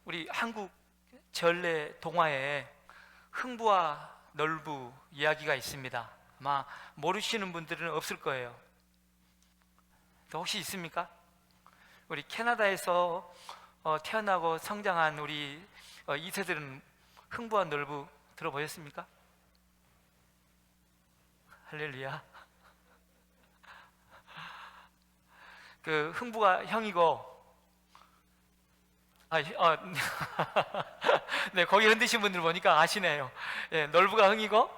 우리 한국 전래 동화에 흥부와 널부 이야기가 있습니다. 아마 모르시는 분들은 없을 거예요. 혹시 있습니까? 우리 캐나다에서 태어나고 성장한 우리 2세들은 흥부와 널부 들어보셨습니까? 할렐루야. 그 흥부가 형이고 네, 거기 흔드신 분들 보니까 아시네요. 예, 널부가 형이고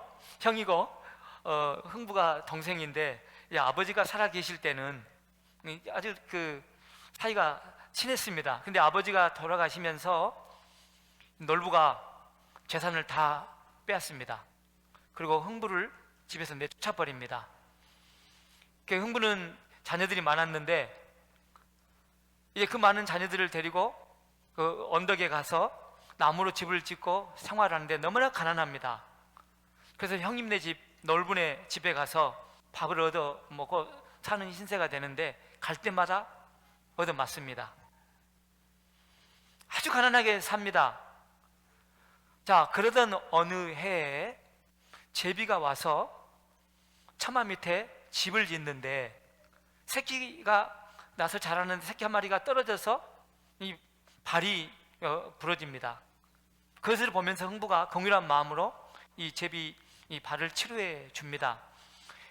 흥부가 동생인데, 아버지가 살아 계실 때는 아주 그 사이가 친했습니다. 근데 아버지가 돌아가시면서 널부가 재산을 다 빼앗습니다. 그리고 흥부를 집에서 내쫓아 버립니다. 그 흥부는 자녀들이 많았는데, 이제 그 많은 자녀들을 데리고 그 언덕에 가서 나무로 집을 짓고 생활하는데 너무나 가난합니다. 그래서 형님네 집, 널분의 집에 가서 밥을 얻어 먹고 사는 신세가 되는데, 갈 때마다 얻어 맞습니다. 아주 가난하게 삽니다. 자, 그러던 어느 해에 제비가 와서 처마 밑에 집을 짓는데, 새끼가 나서 자라는 새끼 한 마리가 떨어져서 이 발이 부러집니다. 그것을 보면서 흥부가 긍휼한 마음으로 이 제비 이 발을 치료해 줍니다.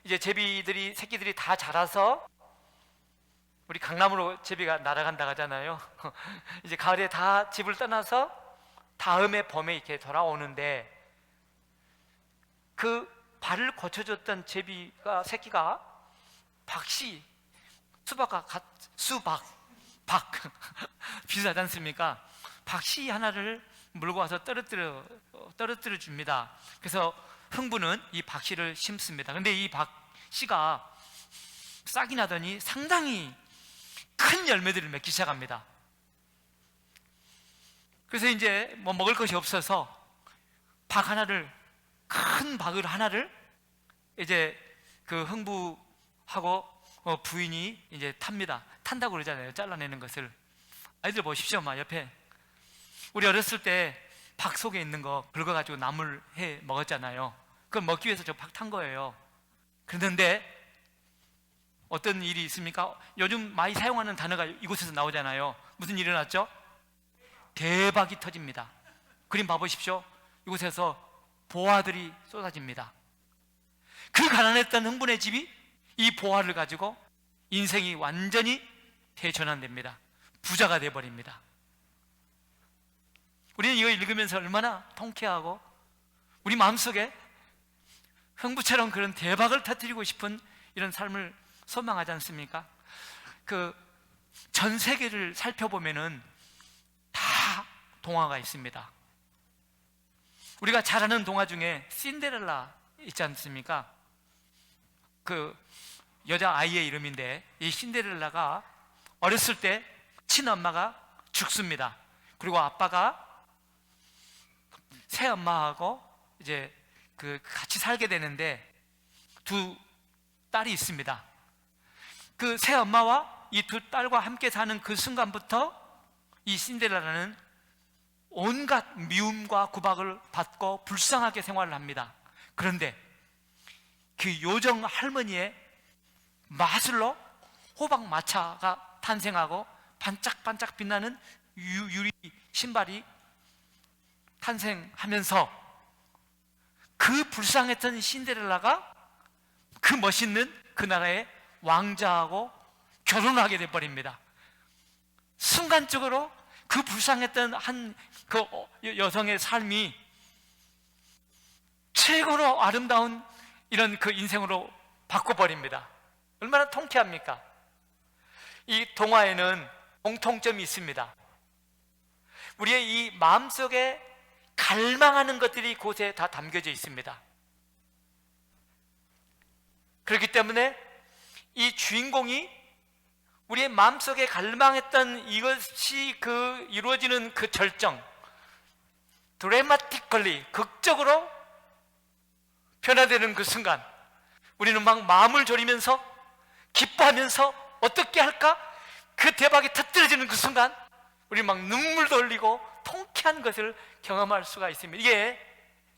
이제 제비들이, 새끼들이 다 자라서, 우리 강남으로 제비가 날아간다고 하잖아요. 이제 가을에 다 집을 떠나서 다음에 봄에 이렇게 돌아오는데, 그 발을 고쳐줬던 제비가, 새끼가 박씨, 수박 비슷하지 않습니까? 박씨 하나를 물고 와서 떨어뜨려 줍니다. 그래서 흥부는 이 박씨를 심습니다. 근데 이 박씨가 싹이 나더니 상당히 큰 열매들을 맺기 시작합니다. 그래서 이제 뭐 먹을 것이 없어서 큰 박을 하나를 이제 그 흥부하고 부인이 이제 탄다고 그러잖아요. 잘라내는 것을. 아이들 보십시오. 막 옆에 우리 어렸을 때 박 속에 있는 거 긁어가지고 나물 해 먹었잖아요. 그걸 먹기 위해서 저 박 탄 거예요. 그런데 어떤 일이 있습니까? 요즘 많이 사용하는 단어가 이곳에서 나오잖아요. 무슨 일이 일어났죠? 대박이 터집니다. 그림 봐보십시오. 이곳에서 보화들이 쏟아집니다. 그 가난했던 흥분의 집이 이 보화를 가지고 인생이 완전히 대전환됩니다. 부자가 되어버립니다. 우리는 이거 읽으면서 얼마나 통쾌하고, 우리 마음속에 흥부처럼 그런 대박을 터뜨리고 싶은 이런 삶을 소망하지 않습니까? 그 전 세계를 살펴보면은 다 동화가 있습니다. 우리가 잘 아는 동화 중에 신데렐라 있지 않습니까? 그 여자 아이의 이름인데, 이 신데렐라가 어렸을 때 친엄마가 죽습니다. 그리고 아빠가 새엄마하고 이제 그 같이 살게 되는데, 두 딸이 있습니다. 그 새엄마와 이 두 딸과 함께 사는 그 순간부터 이 신데렐라는 온갖 미움과 구박을 받고 불쌍하게 생활을 합니다. 그런데 그 요정 할머니의 마술로 호박 마차가 탄생하고 반짝반짝 빛나는 유리 신발이 탄생하면서, 그 불쌍했던 신데렐라가 그 멋있는 그 나라의 왕자하고 결혼을 하게 돼버립니다. 순간적으로 그 불쌍했던 그 여성의 삶이 최고로 아름다운 이런 그 인생으로 바꿔버립니다. 얼마나 통쾌합니까? 이 동화에는 공통점이 있습니다. 우리의 이 마음속에 갈망하는 것들이 곳에 다 담겨져 있습니다. 그렇기 때문에 이 주인공이 우리의 마음속에 갈망했던 이것이 이루어지는 그 절정, 드라마틱컬리, 극적으로 변화되는 그 순간, 우리는 막 마음을 졸이면서 기뻐하면서 어떻게 할까? 그 대박이 터뜨려지는 그 순간, 우리 막 눈물도 흘리고 통쾌한 것을 경험할 수가 있습니다. 이게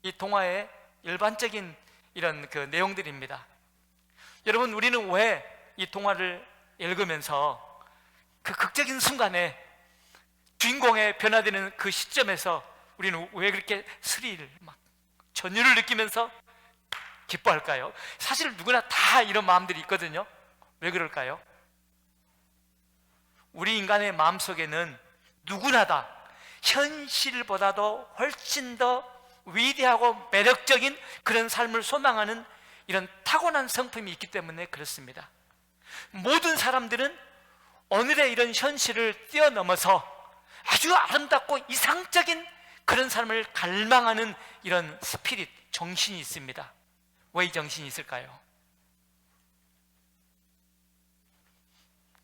이 동화의 일반적인 이런 그 내용들입니다. 여러분, 우리는 왜 이 동화를 읽으면서 그 극적인 순간에 주인공의 변화되는 그 시점에서 우리는 왜 그렇게 스릴, 막 전율을 느끼면서 기뻐할까요? 사실 누구나 다 이런 마음들이 있거든요. 왜 그럴까요? 우리 인간의 마음속에는 누구나 다 현실보다도 훨씬 더 위대하고 매력적인 그런 삶을 소망하는 이런 타고난 성품이 있기 때문에 그렇습니다. 모든 사람들은 오늘의 이런 현실을 뛰어넘어서 아주 아름답고 이상적인 그런 삶을 갈망하는 이런 스피릿, 정신이 있습니다. 왜 이 정신이 있을까요?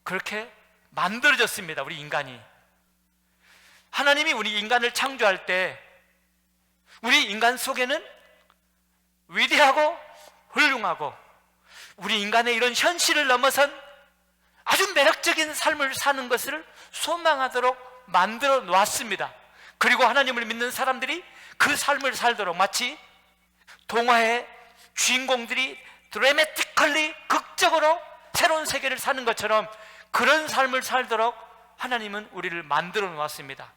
그렇게 만들어졌습니다. 우리 인간이. 하나님이 우리 인간을 창조할 때 우리 인간 속에는 위대하고 훌륭하고 우리 인간의 이런 현실을 넘어선 아주 매력적인 삶을 사는 것을 소망하도록 만들어 놓았습니다. 그리고 하나님을 믿는 사람들이 그 삶을 살도록, 마치 동화의 주인공들이 드라마틱컬리, 극적으로 새로운 세계를 사는 것처럼 그런 삶을 살도록 하나님은 우리를 만들어 놓았습니다.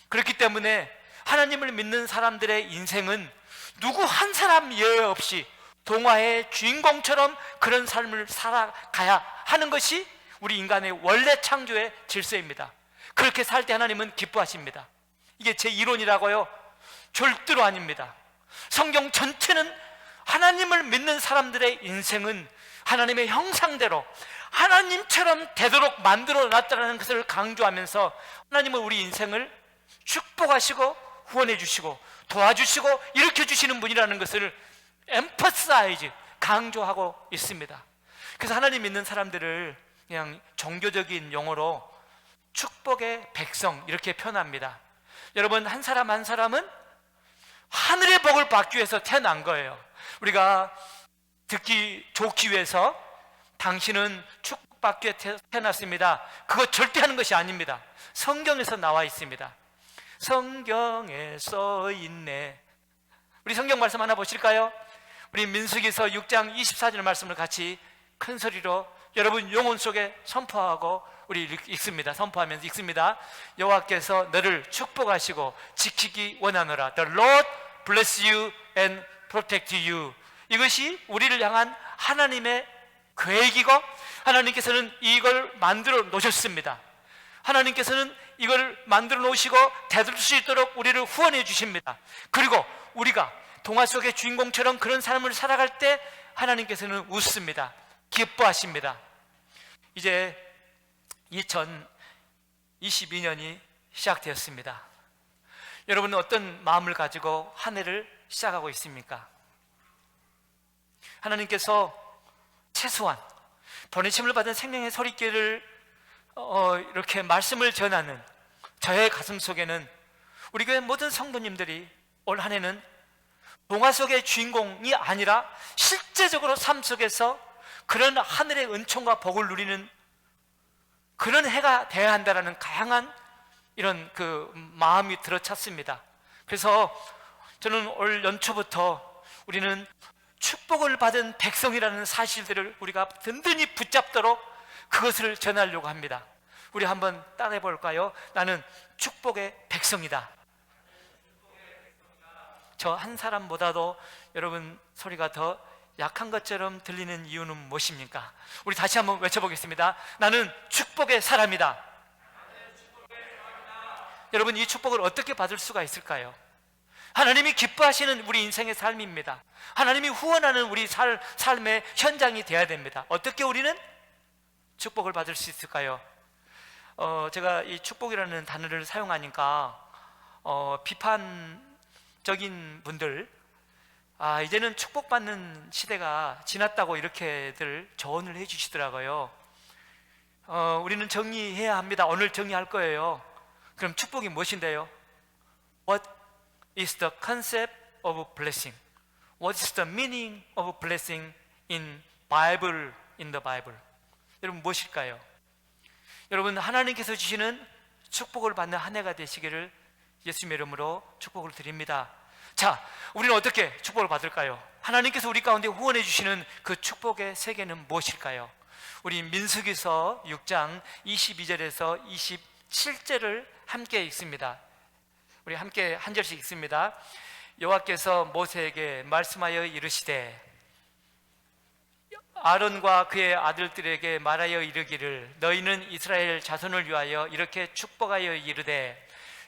그렇기 때문에 하나님을 믿는 사람들의 인생은 누구 한 사람 예외 없이 동화의 주인공처럼 그런 삶을 살아가야 하는 것이 우리 인간의 원래 창조의 질서입니다. 그렇게 살 때 하나님은 기뻐하십니다. 이게 제 이론이라고요? 절대로 아닙니다. 성경 전체는 하나님을 믿는 사람들의 인생은 하나님의 형상대로 하나님처럼 되도록 만들어 놨다는 것을 강조하면서 하나님은 우리 인생을 축복하시고 후원해 주시고 도와주시고 일으켜 주시는 분이라는 것을 emphasize, 강조하고 있습니다. 그래서 하나님 믿는 사람들을 그냥 종교적인 용어로 축복의 백성 이렇게 표현합니다. 여러분, 한 사람 한 사람은 하늘의 복을 받기 위해서 태어난 거예요. 우리가 듣기 좋기 위해서 당신은 축복받기 위해 태어났습니다, 그거 절대 하는 것이 아닙니다. 성경에서 나와 있습니다. 성경에 써 있네. 우리 성경 말씀 하나 보실까요? 우리 민수기서 6장 24절 말씀을 같이 큰 소리로 여러분 영혼 속에 선포하고 우리 읽습니다. 선포하면서 읽습니다. 여호와께서 너를 축복하시고 지키기 원하노라. The Lord bless you and protect you. 이것이 우리를 향한 하나님의 계획이고 하나님께서는 이걸 만들어 놓으셨습니다. 하나님께서는 이걸 만들어 놓으시고 되돌릴 수 있도록 우리를 후원해 주십니다. 그리고 우리가 동화 속의 주인공처럼 그런 삶을 살아갈 때 하나님께서는 웃습니다. 기뻐하십니다. 이제 2022년이 시작되었습니다. 여러분은 어떤 마음을 가지고 한 해를 시작하고 있습니까? 하나님께서 최소한 보내심을 받은 생명의 소리결을 이렇게 말씀을 전하는 저의 가슴 속에는 우리 교회 모든 성도님들이 올 한 해는 동화 속의 주인공이 아니라 실제적으로 삶 속에서 그런 하늘의 은총과 복을 누리는 그런 해가 되어야 한다는 강한 이런 그 마음이 들어찼습니다. 그래서 저는 올 연초부터 우리는 축복을 받은 백성이라는 사실들을 우리가 든든히 붙잡도록 그것을 전하려고 합니다. 우리 한번 따라해 볼까요? 나는 축복의 백성이다. 저 한 사람보다도 여러분 소리가 더 약한 것처럼 들리는 이유는 무엇입니까? 우리 다시 한번 외쳐보겠습니다. 나는 축복의 사람이다. 여러분, 이 축복을 어떻게 받을 수가 있을까요? 하나님이 기뻐하시는 우리 인생의 삶입니다. 하나님이 후원하는 우리 삶의 현장이 되어야 됩니다. 어떻게 우리는 축복을 받을 수 있을까요? 제가 이 축복이라는 단어를 사용하니까 비판적인 분들, 이제는 축복받는 시대가 지났다고 이렇게들 조언을 해주시더라고요. 우리는 정리해야 합니다. 오늘 정리할 거예요. 그럼 축복이 무엇인데요? What is the concept of blessing? What is the meaning of blessing in the Bible? 여러분, 무엇일까요? 여러분, 하나님께서 주시는 축복을 받는 한 해가 되시기를 예수님의 이름으로 축복을 드립니다. 자, 우리는 어떻게 축복을 받을까요? 하나님께서 우리 가운데 후원해 주시는 그 축복의 세계는 무엇일까요? 우리 민수기서 6장 22절에서 27절을 함께 읽습니다. 우리 함께 한 절씩 읽습니다. 여호와께서 모세에게 말씀하여 이르시되 아론과 그의 아들들에게 말하여 이르기를 너희는 이스라엘 자손을 위하여 이렇게 축복하여 이르되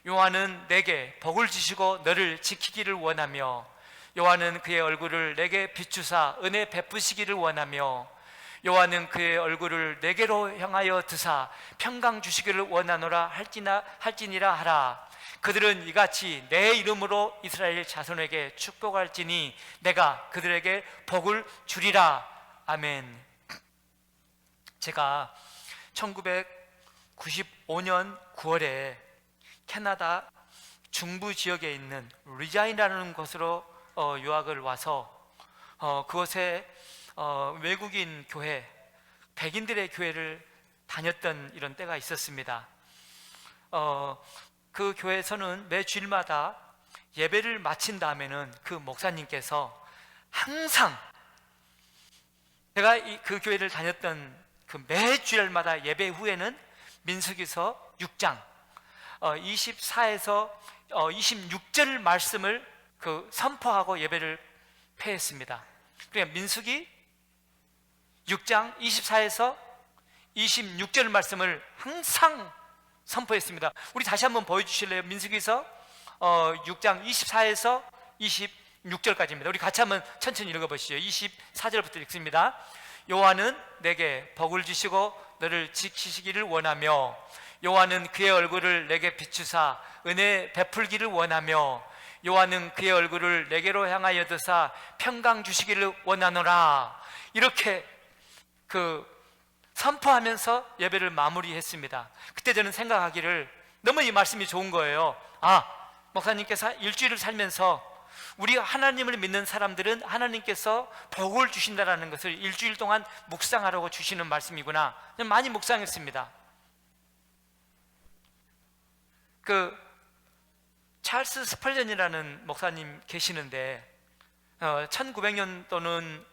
여호와는 내게 복을 주시고 너를 지키기를 원하며 여호와는 그의 얼굴을 내게 비추사 은혜 베푸시기를 원하며 여호와는 그의 얼굴을 내게로 향하여 드사 평강 주시기를 원하노라 할지니라 하라. 그들은 이같이 내 이름으로 이스라엘 자손에게 축복할지니 내가 그들에게 복을 주리라. 아멘. 제가 1995년 9월에 캐나다 중부 지역에 있는 리자인이라는 곳으로 유학을 와서 그곳에 외국인 교회, 백인들의 교회를 다녔던 이런 때가 있었습니다. 그 교회에서는 매 주일마다 예배를 마친 다음에는 그 목사님께서 항상 제가 그 교회를 다녔던 그 매 주일마다 예배 후에는 민수기서 6장 24에서 26절 말씀을 선포하고 예배를 폐했습니다. 그러니까 민수기 6장 24에서 26절 말씀을 항상 선포했습니다. 우리 다시 한번 보여주실래요? 민수기서 6장 24에서 26절까지입니다. 우리 같이 한번 천천히 읽어보시죠. 24절부터 읽습니다. 여호와는 내게 복을 주시고 너를 지키시기를 원하며 여호와는 그의 얼굴을 내게 비추사 은혜 베풀기를 원하며 여호와는 그의 얼굴을 내게로 향하여 드사 평강 주시기를 원하노라. 이렇게 선포하면서 예배를 마무리했습니다. 그때 저는 생각하기를 너무 이 말씀이 좋은 거예요. 목사님께서 일주일을 살면서 우리 하나님을 믿는 사람들은 하나님께서 복을 주신다는 것을 일주일 동안 묵상하라고 주시는 말씀이구나. 많이 묵상했습니다. 찰스 스펄전이라는 목사님 계시는데 1900년도는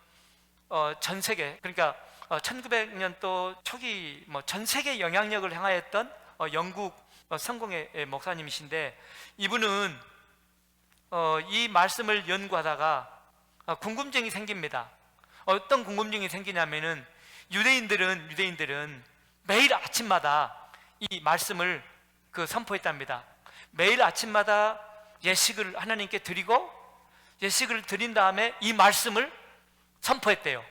전 세계, 그러니까 1900년도 초기 전 세계 영향력을 향하였던 영국 성공의 목사님이신데 이분은 이 말씀을 연구하다가 궁금증이 생깁니다. 어떤 궁금증이 생기냐면은 유대인들은 매일 아침마다 이 말씀을 선포했답니다. 매일 아침마다 예식을 하나님께 드리고 예식을 드린 다음에 이 말씀을 선포했대요.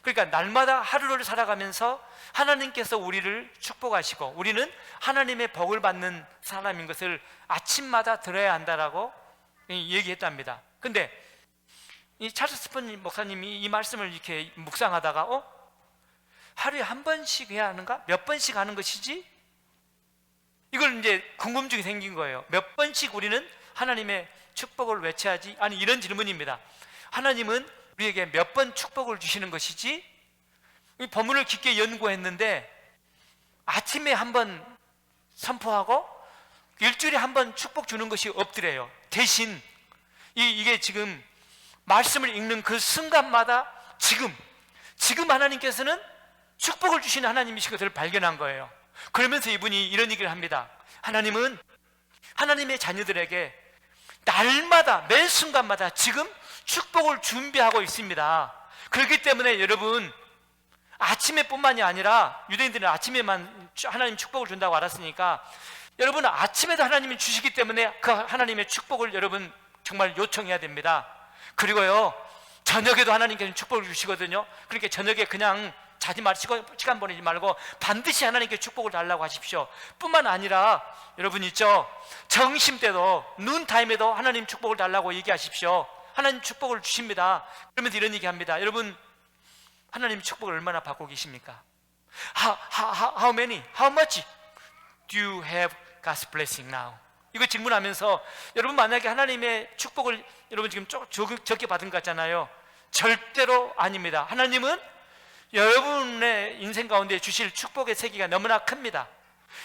그러니까 날마다 하루를 살아가면서 하나님께서 우리를 축복하시고 우리는 하나님의 복을 받는 사람인 것을 아침마다 들어야 한다라고 얘기했답니다. 근데 이 찰스 스펀 목사님이 이 말씀을 이렇게 묵상하다가 하루에 한 번씩 해야 하는가? 몇 번씩 하는 것이지? 이걸 이제 궁금증이 생긴 거예요. 몇 번씩 우리는 하나님의 축복을 외쳐야지? 아니, 이런 질문입니다. 하나님은 우리에게 몇 번 축복을 주시는 것이지? 이 본문을 깊게 연구했는데 아침에 한 번 선포하고 일주일에 한 번 축복 주는 것이 없더래요. 대신 이게 지금 말씀을 읽는 그 순간마다 지금 하나님께서는 축복을 주시는 하나님이신 것을 발견한 거예요. 그러면서 이분이 이런 얘기를 합니다. 하나님은 하나님의 자녀들에게 날마다 매 순간마다 지금 축복을 준비하고 있습니다. 그렇기 때문에 여러분 아침에 뿐만이 아니라 유대인들은 아침에만 하나님 축복을 준다고 알았으니까 여러분은 아침에도 하나님이 주시기 때문에 그 하나님의 축복을 여러분 정말 요청해야 됩니다. 그리고요 저녁에도 하나님께서 축복을 주시거든요. 그러니까 저녁에 그냥 자지 마시고 시간 보내지 말고 반드시 하나님께 축복을 달라고 하십시오. 뿐만 아니라 여러분 있죠, 점심때도 눈타임에도 하나님 축복을 달라고 얘기하십시오. 하나님 축복을 주십니다. 그러면서 이런 얘기합니다. 여러분 하나님 축복을 얼마나 받고 계십니까? How many? How much do you have God's blessing now? 이거 질문하면서 여러분 만약에 하나님의 축복을 여러분 지금 적게 받은 것 같잖아요. 절대로 아닙니다. 하나님은 여러분의 인생 가운데 주실 축복의 세계가 너무나 큽니다.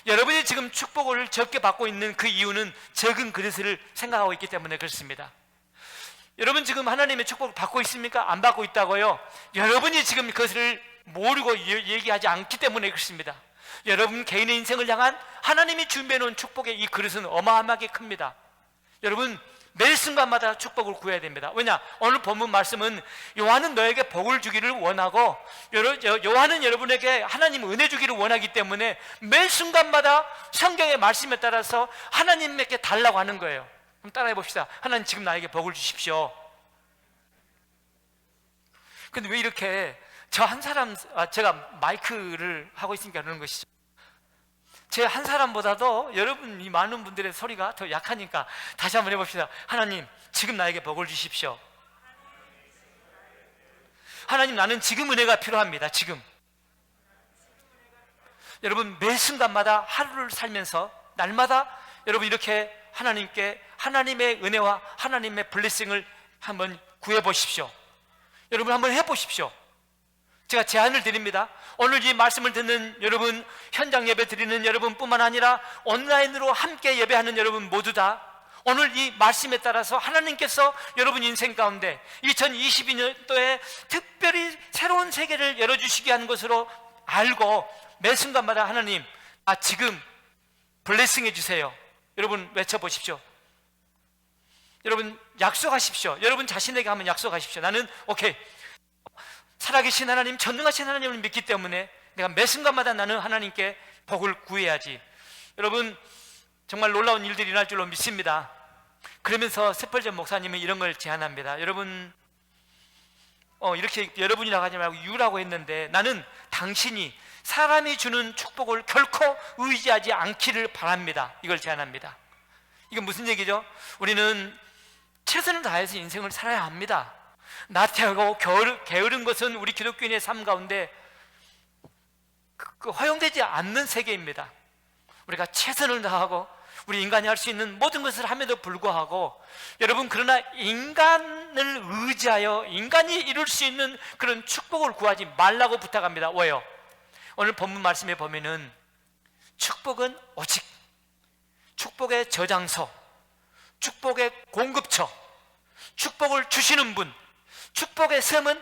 여러분이 지금 축복을 적게 받고 있는 그 이유는 적은 그릇을 생각하고 있기 때문에 그렇습니다. 여러분 지금 하나님의 축복을 받고 있습니까? 안 받고 있다고요? 여러분이 지금 그것을 모르고 얘기하지 않기 때문에 그렇습니다. 여러분 개인의 인생을 향한 하나님이 준비해 놓은 축복의 이 그릇은 어마어마하게 큽니다. 여러분 매 순간마다 축복을 구해야 됩니다. 왜냐? 오늘 본문 말씀은 요한은 너에게 복을 주기를 원하고 요한은 여러분에게 하나님 은혜 주기를 원하기 때문에 매 순간마다 성경의 말씀에 따라서 하나님께 달라고 하는 거예요. 그럼 따라해 봅시다. 하나님 지금 나에게 복을 주십시오. 근데 왜 이렇게 저 한 사람, 제가 마이크를 하고 있으니까 그러는 것이죠. 제 한 사람보다도 여러분 이 많은 분들의 소리가 더 약하니까 다시 한번 해봅시다. 하나님 지금 나에게 복을 주십시오. 하나님 나는 지금 은혜가 필요합니다. 지금. 여러분 매 순간마다 하루를 살면서 날마다 여러분 이렇게 하나님께 하나님의 은혜와 하나님의 블레싱을 한번 구해보십시오. 여러분 한번 해보십시오. 제가 제안을 드립니다. 오늘 이 말씀을 듣는 여러분, 현장 예배 드리는 여러분뿐만 아니라 온라인으로 함께 예배하는 여러분 모두 다 오늘 이 말씀에 따라서 하나님께서 여러분 인생 가운데 2022년도에 특별히 새로운 세계를 열어주시게 하는 것으로 알고 매 순간마다 하나님 지금 블레싱 해주세요. 여러분 외쳐보십시오. 여러분 약속하십시오. 여러분 자신에게 한번 약속하십시오. 나는 오케이, 살아계신 하나님, 전능하신 하나님을 믿기 때문에 내가 매 순간마다 나는 하나님께 복을 구해야지. 여러분 정말 놀라운 일들이 일어날 줄로 믿습니다. 그러면서 스펄전 목사님은 이런 걸 제안합니다. 여러분 이렇게 여러분이라고 하지 말고 유라고 했는데 나는 당신이 사람이 주는 축복을 결코 의지하지 않기를 바랍니다. 이걸 제안합니다. 이건 무슨 얘기죠? 우리는 최선을 다해서 인생을 살아야 합니다. 나태하고 게으른 것은 우리 기독교인의 삶 가운데 허용되지 않는 세계입니다. 우리가 최선을 다하고 우리 인간이 할 수 있는 모든 것을 함에도 불구하고 여러분 그러나 인간을 의지하여 인간이 이룰 수 있는 그런 축복을 구하지 말라고 부탁합니다. 왜요? 오늘 본문 말씀에 보면은 축복은 오직 축복의 저장소, 축복의 공급처, 축복을 주시는 분, 축복의 샘은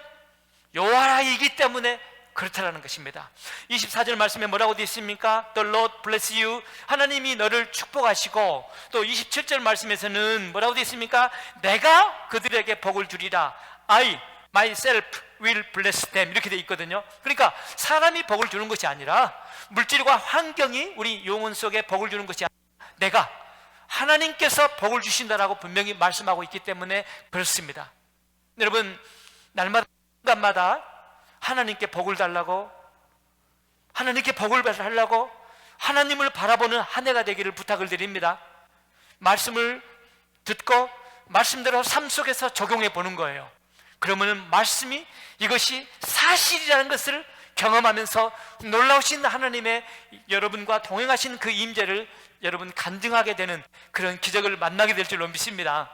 여호와이기 때문에 그렇다라는 것입니다. 24절 말씀에 뭐라고 되어 있습니까? The Lord bless you. 하나님이 너를 축복하시고, 또 27절 말씀에서는 뭐라고 되어 있습니까? 내가 그들에게 복을 주리라. I myself will bless them. 이렇게 되어 있거든요. 그러니까 사람이 복을 주는 것이 아니라 물질과 환경이 우리 영혼 속에 복을 주는 것이 아니라 내가 하나님께서 복을 주신다라고 분명히 말씀하고 있기 때문에 그렇습니다. 여러분 날마다 하나님께 복을 달라고, 하나님께 복을 달라고 하나님을 바라보는 한 해가 되기를 부탁을 드립니다. 말씀을 듣고 말씀대로 삶 속에서 적용해 보는 거예요. 그러면 말씀이 이것이 사실이라는 것을 경험하면서 놀라우신 하나님의 여러분과 동행하신 그 임재를 여러분 간증하게 되는 그런 기적을 만나게 될 줄로 믿습니다.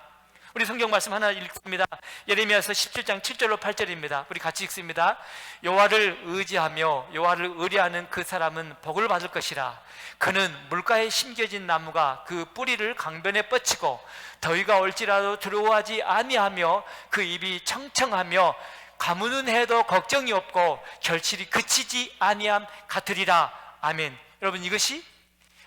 우리 성경 말씀 하나 읽습니다. 예레미야서 17장 7절로 8절입니다. 우리 같이 읽습니다. 여호와를 의지하며 여호와를 의뢰하는 그 사람은 복을 받을 것이라. 그는 물가에 심겨진 나무가 그 뿌리를 강변에 뻗치고 더위가 올지라도 두려워하지 아니하며 그 입이 청청하며 가무는 해도 걱정이 없고 결실이 그치지 아니함 같으리라. 아멘. 여러분 이것이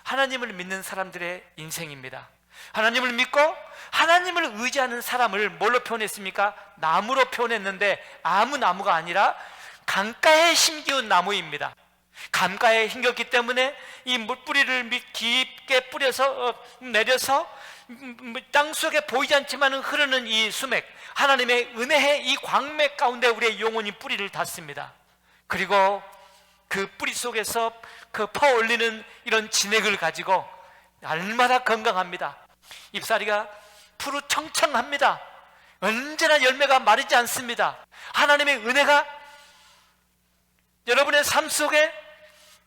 하나님을 믿는 사람들의 인생입니다. 하나님을 믿고 하나님을 의지하는 사람을 뭘로 표현했습니까? 나무로 표현했는데 아무 나무가 아니라 강가에 심기운 나무입니다. 강가에 심겼기 때문에 이 물뿌리를 깊게 뿌려서 내려서 땅속에 보이지 않지만 흐르는 이 수맥, 하나님의 은혜의 이 광맥 가운데 우리의 영혼이 뿌리를 닿습니다. 그리고 그 뿌리 속에서 그 퍼올리는 이런 진액을 가지고 날마다 건강합니다. 잎사리가 푸르청청합니다. 언제나 열매가 마르지 않습니다. 하나님의 은혜가 여러분의 삶 속에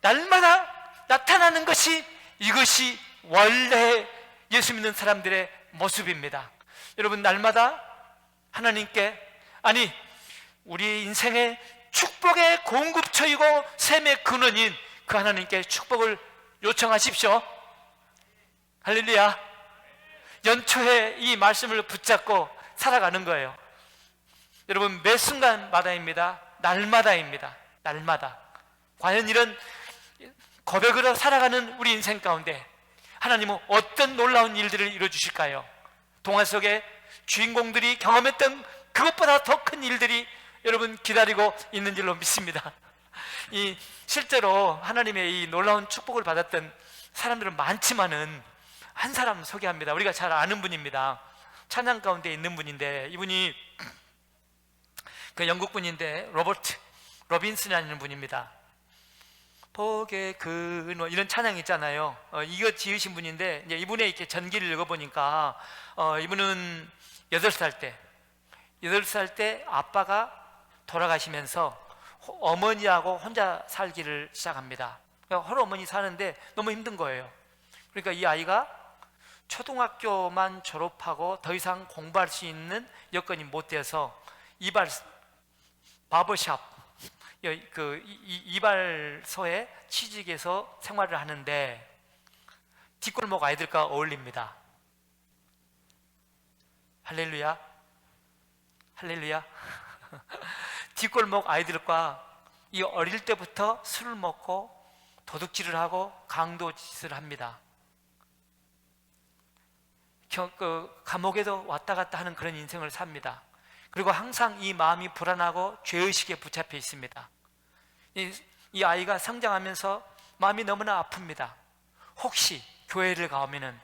날마다 나타나는 것이 이것이 원래 예수 믿는 사람들의 모습입니다. 여러분 날마다 하나님께, 아니 우리 인생의 축복의 공급처이고 샘의 근원인 그 하나님께 축복을 요청하십시오. 할렐루야. 연초에 이 말씀을 붙잡고 살아가는 거예요. 여러분, 매 순간마다입니다. 날마다입니다. 날마다. 과연 이런 고백으로 살아가는 우리 인생 가운데 하나님은 어떤 놀라운 일들을 이루어주실까요? 동화 속에 주인공들이 경험했던 그것보다 더 큰 일들이 여러분 기다리고 있는 줄로 믿습니다. 실제로 하나님의 이 놀라운 축복을 받았던 사람들은 많지만은 한 사람 소개합니다. 우리가 잘 아는 분입니다. 찬양 가운데 있는 분인데, 이분이 그 영국 분인데 로버트 로빈슨이라는 분입니다. 복의 근원, 이런 찬양 있잖아요. 이거 지으신 분인데, 이제 이분의 이렇게 전기를 읽어보니까 이분은 8살 때 아빠가 돌아가시면서 어머니하고 혼자 살기를 시작합니다. 그러니까 홀어머니 사는데 너무 힘든 거예요. 그러니까 이 아이가 초등학교만 졸업하고 더 이상 공부할 수 있는 여건이 못 돼서 바버샵, 이발소에 취직해서 생활을 하는데 뒷골목 아이들과 어울립니다. 할렐루야. 할렐루야. 뒷골목 아이들과 이 어릴 때부터 술을 먹고 도둑질을 하고 강도짓을 합니다. 감옥에도 왔다 갔다 하는 그런 인생을 삽니다. 그리고 항상 이 마음이 불안하고 죄의식에 붙잡혀 있습니다. 이 아이가 성장하면서 마음이 너무나 아픕니다. 혹시 교회를 가면은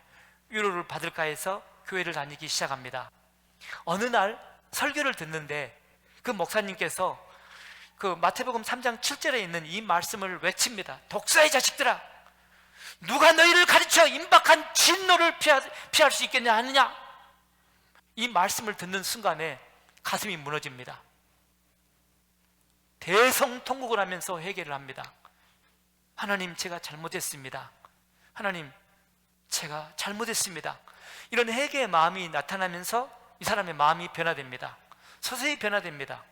위로를 받을까 해서 교회를 다니기 시작합니다. 어느 날 설교를 듣는데 그 목사님께서 그 마태복음 3장 7절에 있는 이 말씀을 외칩니다. 독사의 자식들아, 누가 너희를 가르쳐 임박한 진노를 피할 수 있겠냐 하느냐. 이 말씀을 듣는 순간에 가슴이 무너집니다. 대성통곡을 하면서 회개를 합니다. 하나님, 제가 잘못했습니다. 하나님, 제가 잘못했습니다. 이런 회개의 마음이 나타나면서 이 사람의 마음이 변화됩니다. 서서히 변화됩니다.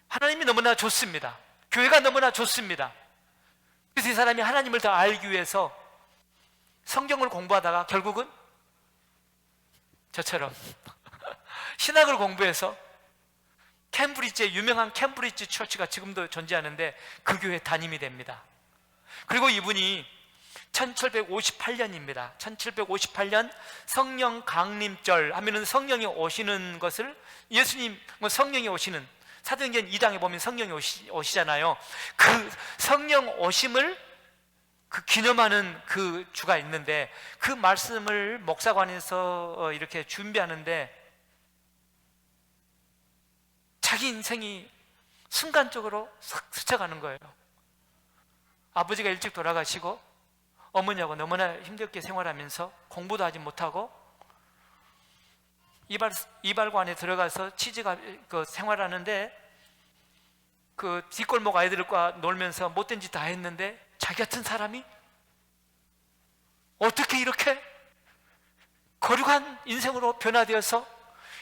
하나님이 너무나 좋습니다. 교회가 너무나 좋습니다. 그래서 이 사람이 하나님을 더 알기 위해서 성경을 공부하다가 결국은 저처럼 신학을 공부해서 캠브리지의 유명한 캠브리지 처치가 지금도 존재하는데 그 교회 담임이 됩니다. 그리고 이분이 1758년입니다. 1758년 성령 강림절 하면은 성령이 오시는 것을, 예수님 성령이 오시는, 사도행전 2장에 보면 성령이 오시잖아요. 그 성령 오심을 기념하는 그 주가 있는데, 그 말씀을 목사관에서 이렇게 준비하는데 자기 인생이 순간적으로 스쳐가는 거예요. 아버지가 일찍 돌아가시고 어머니하고 너무나 힘들게 생활하면서 공부도 하지 못하고 이발관에 들어가서 생활하는데 그 뒷골목 아이들과 놀면서 못된 짓 다 했는데 자기 같은 사람이 어떻게 이렇게 거룩한 인생으로 변화되어서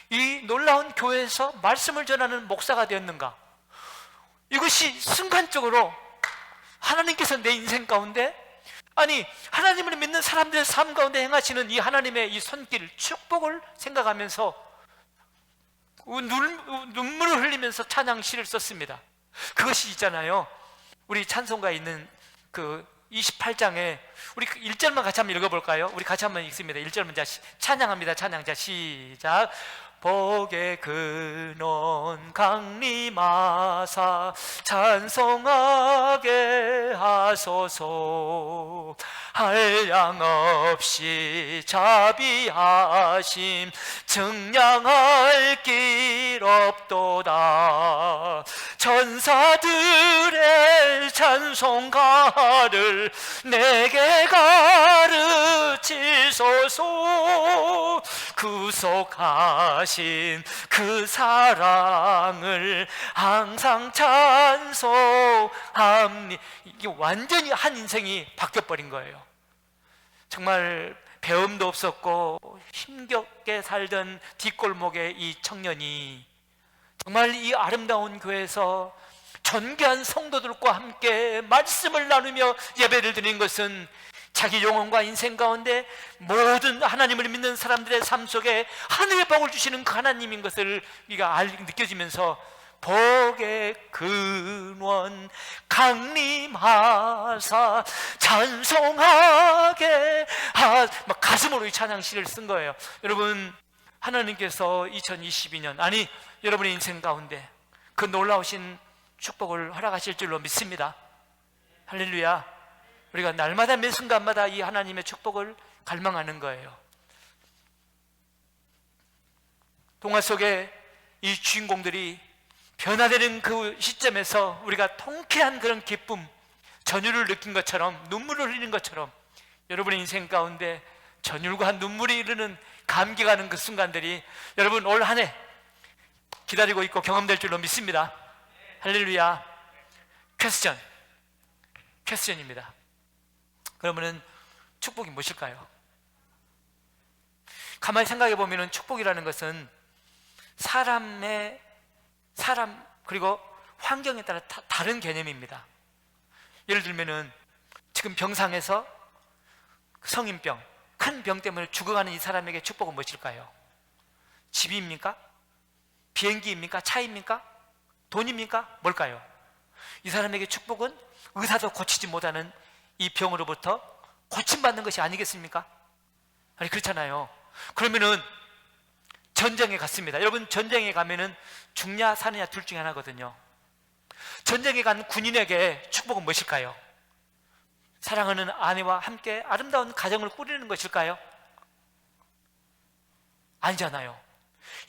이 놀라운 교회에서 말씀을 전하는 목사가 되었는가? 이것이 순간적으로 하나님께서 내 인생 가운데, 아니 하나님을 믿는 사람들의 삶 가운데 행하시는 이 하나님의 이 손길, 축복을 생각하면서 눈물을 흘리면서 찬양시를 썼습니다. 그것이 있잖아요, 우리 찬송가에 있는 그 28장에 우리 1절만 같이 한번 읽어볼까요? 우리 같이 한번 읽습니다. 1절만 찬양합니다. 찬양. 자, 시작. 복의 근원 강림하사 찬송하게 하소서. 한량없이 자비하심 증량할 길 없도다. 천사들의 찬송가를 내게 가르치소서. 구속하신 그 사랑을 항상 찬송합니다. 이게 완전히 한 인생이 바뀌어버린 거예요. 정말 배움도 없었고 힘겹게 살던 뒷골목의 이 청년이 정말 이 아름다운 교회에서 존귀한 성도들과 함께 말씀을 나누며 예배를 드리는 것은 자기 영혼과 인생 가운데 모든 하나님을 믿는 사람들의 삶 속에 하늘의 복을 주시는 그 하나님인 것을 우리가 느껴지면서 복의 근원 강림하사 찬송하게 막 가슴으로 이 찬양시를 쓴 거예요. 여러분, 하나님께서 2022년 아니 여러분의 인생 가운데 그 놀라우신 축복을 허락하실 줄로 믿습니다. 할렐루야. 우리가 날마다 매 순간마다 이 하나님의 축복을 갈망하는 거예요. 동화 속에 이 주인공들이 변화되는 그 시점에서 우리가 통쾌한 그런 기쁨, 전율을 느낀 것처럼, 눈물을 흘리는 것처럼 여러분의 인생 가운데 전율과 눈물이 흐르는 감기 가는 그 순간들이 여러분 올 한 해 기다리고 있고 경험될 줄로 믿습니다. 할렐루야. 퀘스천입니다. 그러면은 축복이 무엇일까요? 가만히 생각해 보면은 축복이라는 것은 사람 그리고 환경에 따라 다른 개념입니다. 예를 들면은 지금 병상에서 성인병, 큰 병 때문에 죽어가는 이 사람에게 축복은 무엇일까요? 집입니까? 비행기입니까? 차입니까? 돈입니까? 뭘까요? 이 사람에게 축복은 의사도 고치지 못하는 이 병으로부터 고침받는 것이 아니겠습니까? 아니 그렇잖아요. 그러면은 전쟁에 갔습니다. 여러분, 전쟁에 가면은 죽냐 사느냐 둘 중에 하나거든요. 전쟁에 간 군인에게 축복은 무엇일까요? 사랑하는 아내와 함께 아름다운 가정을 꾸리는 것일까요? 아니잖아요.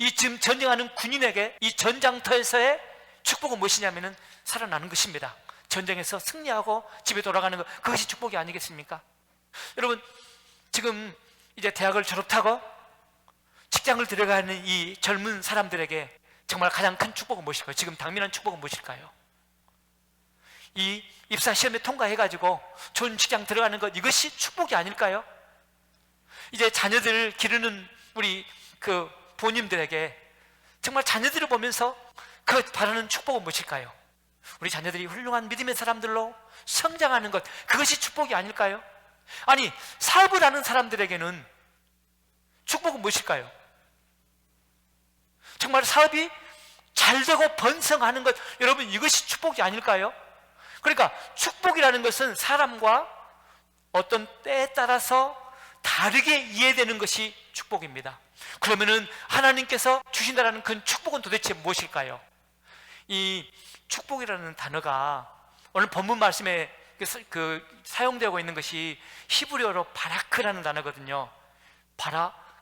이 지금 전쟁하는 군인에게 이 전장터에서의 축복은 무엇이냐면은 살아나는 것입니다. 전쟁에서 승리하고 집에 돌아가는 것, 그것이 축복이 아니겠습니까? 여러분, 지금 이제 대학을 졸업하고 직장을 들어가는 이 젊은 사람들에게 정말 가장 큰 축복은 무엇일까요? 지금 당면한 축복은 무엇일까요? 이 입사 시험에 통과해가지고 좋은 직장 들어가는 것, 이것이 축복이 아닐까요? 이제 자녀들 기르는 우리 그 부모님들에게 정말 자녀들을 보면서 그 바라는 축복은 무엇일까요? 우리 자녀들이 훌륭한 믿음의 사람들로 성장하는 것, 그것이 축복이 아닐까요? 아니, 사업을 하는 사람들에게는 축복은 무엇일까요? 정말 사업이 잘 되고 번성하는 것, 여러분 이것이 축복이 아닐까요? 그러니까 축복이라는 것은 사람과 어떤 때에 따라서 다르게 이해되는 것이 축복입니다. 그러면은 하나님께서 주신다라는 그 축복은 도대체 무엇일까요? 이 축복이라는 단어가 오늘 본문 말씀에 사용되고 있는 것이 히브리어로 바라크라는 단어거든요.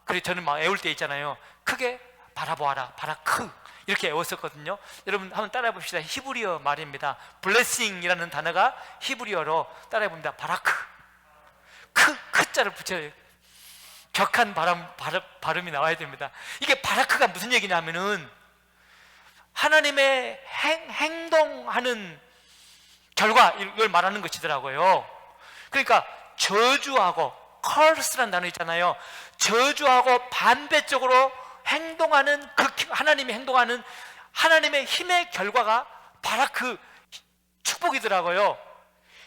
그래서 저는 막 애울 때 있잖아요. 크게 바라보아라, 바라크, 이렇게 애웠었거든요. 여러분 한번 따라해 봅시다. 히브리어 말입니다. 블레싱이라는 단어가 히브리어로 따라해 봅니다. 바라크. 크자를 붙여요. 격한 발음이 나와야 됩니다. 이게 바라크가 무슨 얘기냐면은 하나님의 행동하는 결과, 이걸 말하는 것이더라고요. 그러니까 저주하고 curse라는 단어 있잖아요. 저주하고 반대쪽으로 행동하는 그 하나님이 행동하는 하나님의 힘의 결과가 바라크 축복이더라고요.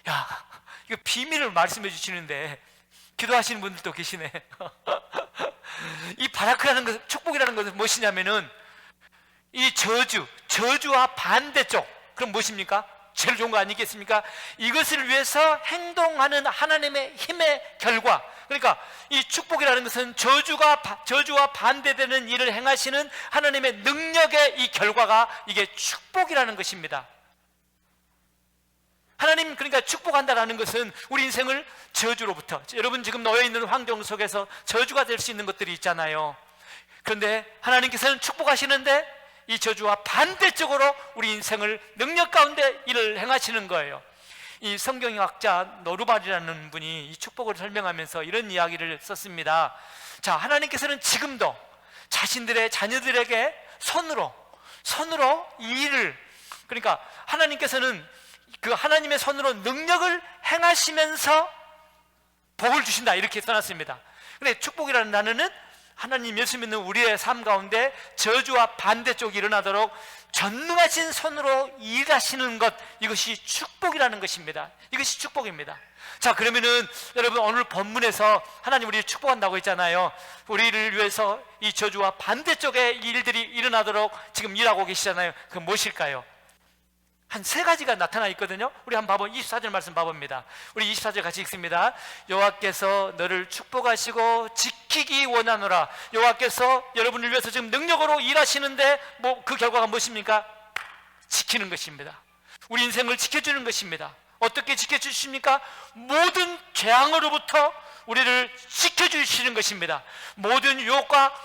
야, 이거 비밀을 말씀해 주시는데 기도하시는 분들도 계시네. 이 바라크라는 것, 축복이라는 것은 무엇이냐면은 이 저주와 반대쪽, 그럼 무엇입니까? 제일 좋은 거 아니겠습니까? 이것을 위해서 행동하는 하나님의 힘의 결과, 그러니까 이 축복이라는 것은 저주와 반대되는 일을 행하시는 하나님의 능력의 이 결과가 이게 축복이라는 것입니다. 하나님, 그러니까 축복한다라는 것은 우리 인생을 저주로부터, 여러분 지금 놓여 있는 환경 속에서 저주가 될 수 있는 것들이 있잖아요. 그런데 하나님께서는 축복하시는데 이 저주와 반대쪽으로 우리 인생을 능력 가운데 일을 행하시는 거예요. 이 성경학자 노르발이라는 분이 이 축복을 설명하면서 이런 이야기를 썼습니다. 자, 하나님께서는 지금도 자신들의 자녀들에게 손으로 이 일을, 그러니까 하나님께서는 그 하나님의 손으로 능력을 행하시면서 복을 주신다, 이렇게 써놨습니다. 근데 축복이라는 단어는 하나님 예수 믿는 우리의 삶 가운데 저주와 반대쪽이 일어나도록 전능하신 손으로 일하시는 것, 이것이 축복이라는 것입니다. 이것이 축복입니다. 자, 그러면은 여러분, 오늘 본문에서 하나님 우리를 축복한다고 했잖아요. 우리를 위해서 이 저주와 반대쪽의 일들이 일어나도록 지금 일하고 계시잖아요. 그 무엇일까요? 한 세 가지가 나타나 있거든요. 우리 한번 봐보 24절 말씀 봐봅니다. 우리 24절 같이 읽습니다. 여호와께서 너를 축복하시고 지키기 원하노라. 여호와께서 여러분을 위해서 지금 능력으로 일하시는데 그 결과가 무엇입니까? 지키는 것입니다. 우리 인생을 지켜주는 것입니다. 어떻게 지켜주십니까? 모든 재앙으로부터 우리를 지켜주시는 것입니다. 모든 유혹과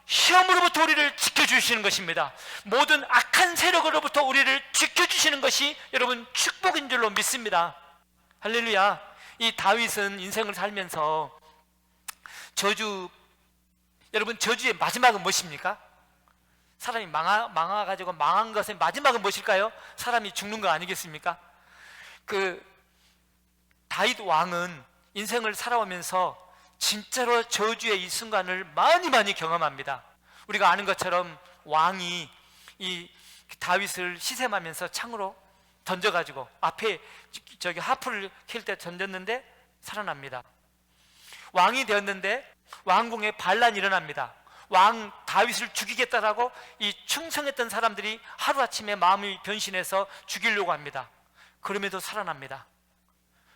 시험으로부터 우리를 지켜주시는 것입니다. 모든 악한 세력으로부터 우리를 지켜주시는 것이 여러분 축복인 줄로 믿습니다. 할렐루야. 이 다윗은 인생을 살면서 여러분 저주의 마지막은 무엇입니까? 사람이 망해가지고 망한 것의 마지막은 무엇일까요? 사람이 죽는 거 아니겠습니까? 다윗 왕은 인생을 살아오면서 진짜로 저주의 이 순간을 많이 경험합니다. 우리가 아는 것처럼 왕이 이 다윗을 시샘하면서 창으로 던져가지고 앞에 하프를 킬 때 던졌는데 살아납니다. 왕이 되었는데 왕궁에 반란이 일어납니다. 왕 다윗을 죽이겠다라고 이 충성했던 사람들이 하루아침에 마음이 변신해서 죽이려고 합니다. 그럼에도 살아납니다.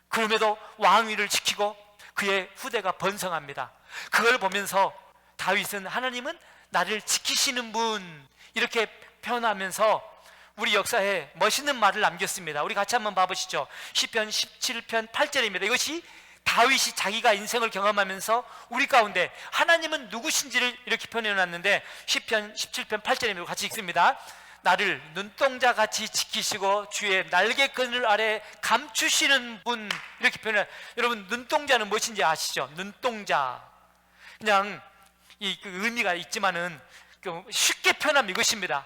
그럼에도 왕위를 지키고 그의 후대가 번성합니다. 그걸 보면서 다윗은 하나님은 나를 지키시는 분, 이렇게 표현하면서 우리 역사에 멋있는 말을 남겼습니다. 우리 같이 한번 봐보시죠. 시편 17편 8절입니다. 이것이 다윗이 자기가 인생을 경험하면서 우리 가운데 하나님은 누구신지를 이렇게 표현해놨는데, 시편 17편 8절입니다. 같이 읽습니다. 나를 눈동자같이 지키시고 주의 날개끈을 아래 감추시는 분, 이렇게 표현해요. 여러분, 눈동자는 무엇인지 아시죠? 눈동자, 그냥 그 의미가 있지만은 쉽게 표현하면 이것입니다.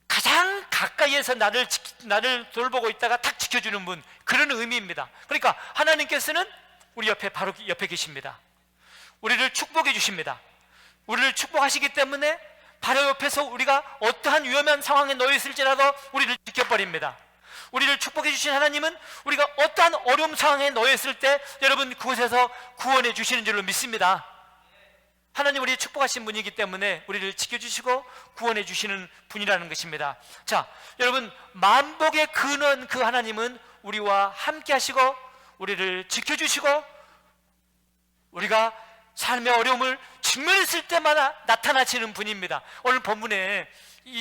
가장 가까이에서 나를 돌보고 있다가 탁 지켜주는 분, 그런 의미입니다. 그러니까 하나님께서는 우리 옆에, 바로 옆에 계십니다. 우리를 축복해 주십니다. 우리를 축복하시기 때문에 바로 옆에서 우리가 어떠한 위험한 상황에 놓여 있을지라도 우리를 지켜버립니다. 우리를 축복해 주신 하나님은 우리가 어떠한 어려운 상황에 놓여 있을 때 여러분 그곳에서 구원해 주시는 줄로 믿습니다. 하나님 우리를 축복하신 분이기 때문에 우리를 지켜주시고 구원해 주시는 분이라는 것입니다. 자, 여러분, 만복의 근원 그 하나님은 우리와 함께 하시고 우리를 지켜주시고 우리가 삶의 어려움을 직면했을 때마다 나타나시는 분입니다. 오늘 본문에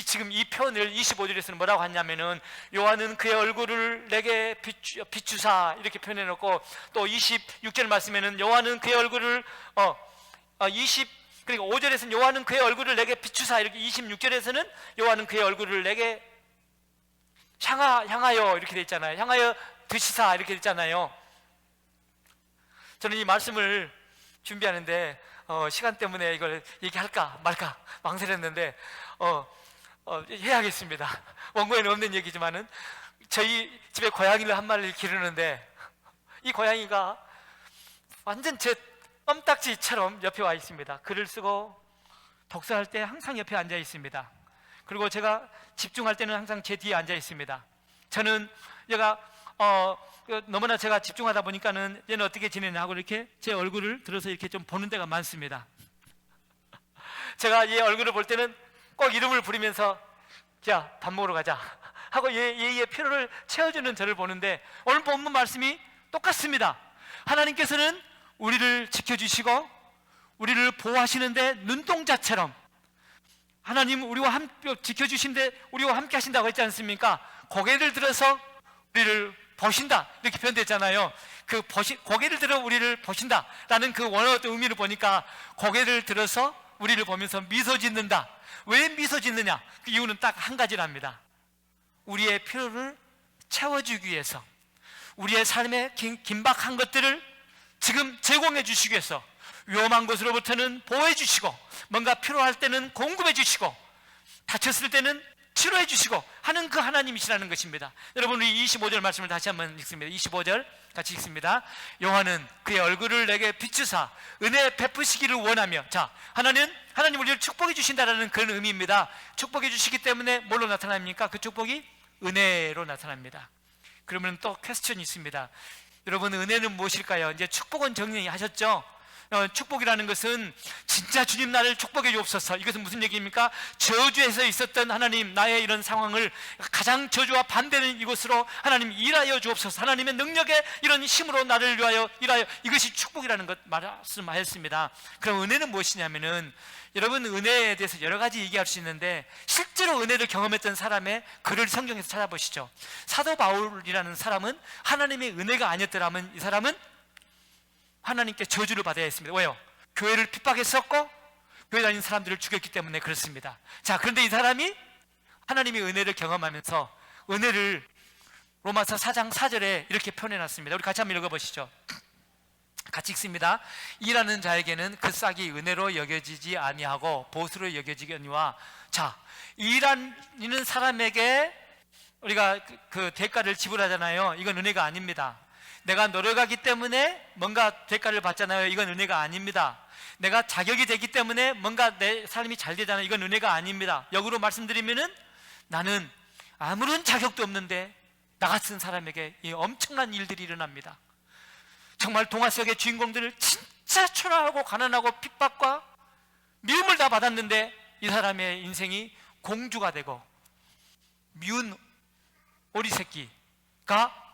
지금 이 표현을 25절에서는 뭐라고 하냐면은, 여호와는 그의 얼굴을 내게 비추사, 이렇게 표현해 놓고, 또 26절 말씀에는 여호와는 그의 얼굴을 그리고 5절에서는 여호와는 그의 얼굴을 내게 비추사, 이렇게 26절에서는 여호와는 그의 얼굴을 내게 향하여 이렇게 돼 있잖아요. 향하여 드시사, 이렇게 돼 있잖아요. 저는 이 말씀을 준비하는데 시간 때문에 이걸 얘기할까 말까 망설였는데 해야겠습니다. 원고에는 없는 얘기지만은 저희 집에 고양이를 한 마리를 기르는데 이 고양이가 완전 제 껌딱지처럼 옆에 와 있습니다. 글을 쓰고 독서할 때 항상 옆에 앉아 있습니다. 그리고 제가 집중할 때는 항상 제 뒤에 앉아 있습니다. 저는 얘가 너무나 제가 집중하다 보니까는 얘는 어떻게 지내냐 하고 이렇게 제 얼굴을 들어서 이렇게 좀 보는 데가 많습니다. 제가 얘 얼굴을 볼 때는 꼭 이름을 부르면서 자, 밥 먹으러 가자 하고 얘의 필요를 채워주는 저를 보는데, 오늘 본문 말씀이 똑같습니다. 하나님께서는 우리를 지켜주시고 우리를 보호하시는데 눈동자처럼 하나님 우리와 함께 지켜주신데 우리와 함께 하신다고 했지 않습니까? 고개를 들어서 우리를 보신다, 이렇게 표현됐잖아요. 고개를 들어 우리를 보신다라는 그 원어의 의미를 보니까 고개를 들어서 우리를 보면서 미소 짓는다. 왜 미소 짓느냐? 그 이유는 딱 한 가지랍니다. 우리의 필요를 채워주기 위해서, 우리의 삶에 긴박한 것들을 지금 제공해 주시기 위해서, 위험한 것으로부터는 보호해 주시고, 뭔가 필요할 때는 공급해 주시고, 다쳤을 때는 치료해 주시고 하는 그 하나님이시라는 것입니다. 여러분, 우리 25절 말씀을 다시 한번 읽습니다. 25절 같이 읽습니다. 여호와는 그의 얼굴을 내게 비추사 은혜 베푸시기를 원하며. 자, 하나님 우리를 축복해 주신다라는 그런 의미입니다. 축복해 주시기 때문에 뭘로 나타납니까? 그 축복이 은혜로 나타납니다. 그러면 또 퀘스천이 있습니다. 여러분, 은혜는 무엇일까요? 이제 축복은 정리하셨죠? 축복이라는 것은 진짜 주님 나를 축복해 주옵소서. 이것은 무슨 얘기입니까? 저주에서 있었던 하나님, 나의 이런 상황을 가장 저주와 반대는 이것으로 하나님 일하여 주옵소서. 하나님의 능력에 이런 힘으로 나를 위하여 일하여, 이것이 축복이라는 것 말씀하였습니다. 그럼 은혜는 무엇이냐면은, 여러분, 은혜에 대해서 여러 가지 얘기할 수 있는데 실제로 은혜를 경험했던 사람의 글을 성경에서 찾아보시죠. 사도 바울이라는 사람은 하나님의 은혜가 아니었더라면 이 사람은 하나님께 저주를 받아야 했습니다. 왜요? 교회를 핍박했었고 교회 다니는 사람들을 죽였기 때문에 그렇습니다. 자, 그런데 이 사람이 하나님의 은혜를 경험하면서 은혜를 로마서 4장 4절에 이렇게 표현해놨습니다. 우리 같이 한번 읽어보시죠. 같이 읽습니다. 일하는 자에게는 그 싹이 은혜로 여겨지지 아니하고 보수로 여겨지거니와. 자, 일하는 사람에게 우리가 그 대가를 지불하잖아요. 이건 은혜가 아닙니다. 내가 노력하기 때문에 뭔가 대가를 받잖아요. 이건 은혜가 아닙니다. 내가 자격이 되기 때문에 뭔가 내 삶이 잘 되잖아요. 이건 은혜가 아닙니다. 역으로 말씀드리면은 나는 아무런 자격도 없는데 나 같은 사람에게 이 엄청난 일들이 일어납니다. 정말 동화 속의 주인공들을 진짜 초라하고 가난하고 핍박과 미움을 다 받았는데 이 사람의 인생이 공주가 되고 미운 오리 새끼가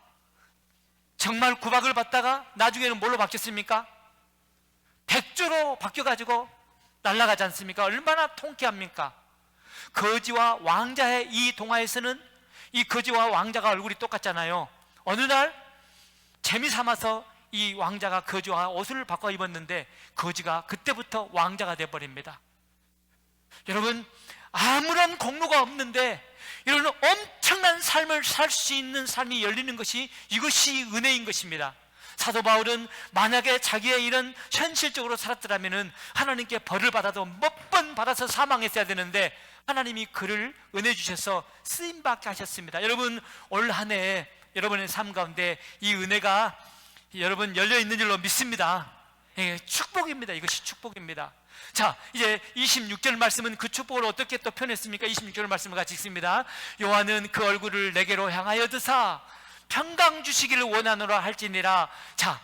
정말 구박을 받다가 나중에는 뭘로 바뀌었습니까? 백조로 바뀌어가지고 날아가지 않습니까? 얼마나 통쾌합니까? 거지와 왕자의 이 동화에서는 이 거지와 왕자가 얼굴이 똑같잖아요. 어느 날 재미삼아서 이 왕자가 거지와 옷을 바꿔 입었는데 거지가 그때부터 왕자가 되어버립니다. 여러분, 아무런 공로가 없는데 이런 엄청난 삶을 살 수 있는 삶이 열리는 것이, 이것이 은혜인 것입니다. 사도 바울은 만약에 자기의 이런 현실적으로 살았더라면 하나님께 벌을 받아도 몇 번 받아서 사망했어야 되는데 하나님이 그를 은혜 주셔서 쓰임받게 하셨습니다. 여러분, 올 한 해 여러분의 삶 가운데 이 은혜가 여러분 열려 있는 줄로 믿습니다. 축복입니다. 이것이 축복입니다. 자, 이제 26절 말씀은 그 축복을 어떻게 또 표현했습니까? 26절 말씀을 같이 읽습니다. 여호와는 그 얼굴을 내게로 향하여 드사 평강 주시기를 원하노라 할지니라. 자,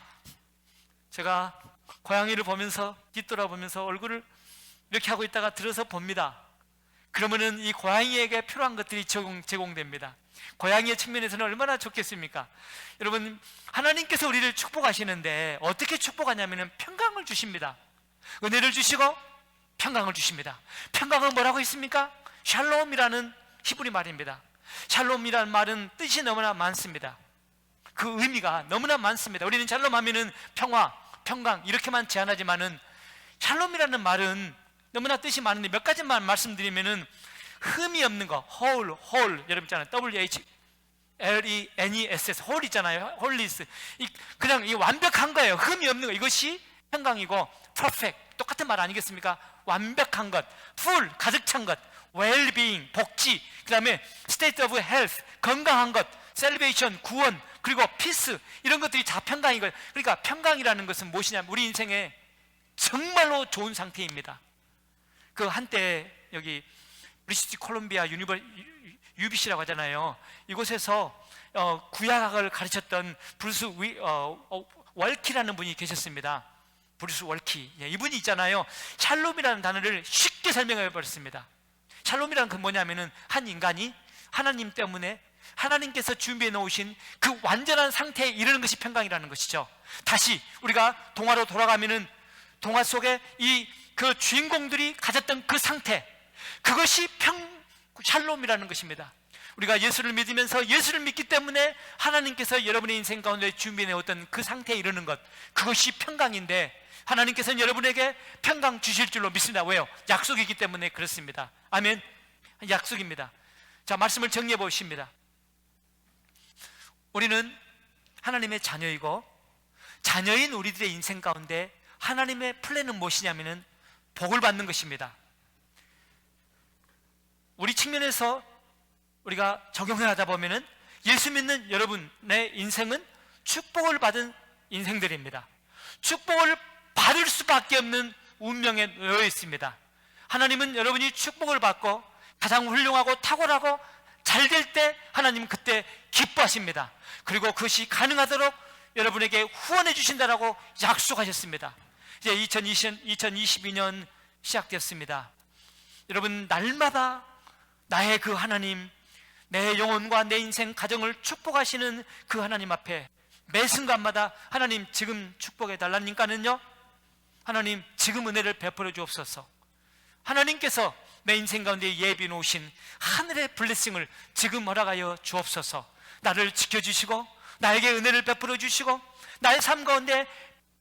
제가 고양이를 보면서 뒤돌아보면서 얼굴을 이렇게 하고 있다가 들어서 봅니다. 그러면은 이 고양이에게 필요한 것들이 제공됩니다. 고양이의 측면에서는 얼마나 좋겠습니까? 여러분, 하나님께서 우리를 축복하시는데 어떻게 축복하냐면 평강을 주십니다. 은혜를 주시고 평강을 주십니다. 평강은 뭐라고 있습니까? 샬롬이라는 히브리 말입니다. 샬롬이라는 말은 뜻이 너무나 많습니다. 그 의미가 너무나 많습니다. 우리는 샬롬 하면은 평화, 평강 이렇게만 제한하지만은 샬롬이라는 말은 너무나 뜻이 많은데 몇 가지만 말씀드리면은 흠이 없는 거, whole, 여러분 있잖아요. WHLENESS, whole 있잖아요. wholeness. 그냥 이 완벽한 거예요. 흠이 없는 거. 이것이 평강이고, perfect, 똑같은 말 아니겠습니까? 완벽한 것, full, 가득 찬 것, well-being, 복지, 그 다음에 state of health, 건강한 것, salvation, 구원, 그리고 peace, 이런 것들이 다 평강이거든요. 그러니까 평강이라는 것은 무엇이냐면 우리 인생에 정말로 좋은 상태입니다. 그 한때 여기 브리티시 콜롬비아 UBC라고 하잖아요. 이곳에서 구약학을 가르쳤던 브루스 월키라는 분이 계셨습니다. 브루스 월키. 이분이 있잖아요. 샬롬이라는 단어를 쉽게 설명해 버렸습니다. 샬롬이라는 건 뭐냐면은 한 인간이 하나님 때문에 하나님께서 준비해 놓으신 그 완전한 상태에 이르는 것이 평강이라는 것이죠. 다시 우리가 동화로 돌아가면은 동화 속에 그 주인공들이 가졌던 그 상태, 그것이 샬롬이라는 것입니다. 우리가 예수를 믿으면서 예수를 믿기 때문에 하나님께서 여러분의 인생 가운데 준비해 오던 그 상태에 이르는 것, 그것이 평강인데 하나님께서는 여러분에게 평강 주실 줄로 믿습니다. 왜요? 약속이기 때문에 그렇습니다. 아멘. 약속입니다. 자, 말씀을 정리해 보십니다. 우리는 하나님의 자녀이고, 자녀인 우리들의 인생 가운데 하나님의 플랜은 무엇이냐면은 복을 받는 것입니다. 우리 측면에서 우리가 적용해 하다 보면은 예수 믿는 여러분의 인생은 축복을 받은 인생들입니다. 축복을 받을 수밖에 없는 운명에 놓여 있습니다. 하나님은 여러분이 축복을 받고 가장 훌륭하고 탁월하고 잘 될 때 하나님은 그때 기뻐하십니다. 그리고 그것이 가능하도록 여러분에게 후원해 주신다라고 약속하셨습니다. 이제 2022년 시작됐습니다. 여러분, 날마다 나의 그 하나님, 내 영혼과 내 인생 가정을 축복하시는 그 하나님 앞에 매 순간마다 하나님 지금 축복해 달라니까는요, 하나님 지금 은혜를 베풀어 주옵소서. 하나님께서 내 인생 가운데 예비 놓으신 하늘의 블레싱을 지금 허락하여 주옵소서. 나를 지켜주시고 나에게 은혜를 베풀어 주시고 나의 삶 가운데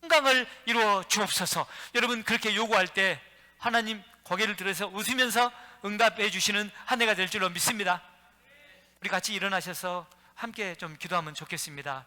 평강을 이루어 주옵소서. 여러분, 그렇게 요구할 때 하나님 고개를 들어서 웃으면서 응답해 주시는 한 해가 될 줄로 믿습니다. 우리 같이 일어나셔서 함께 좀 기도하면 좋겠습니다.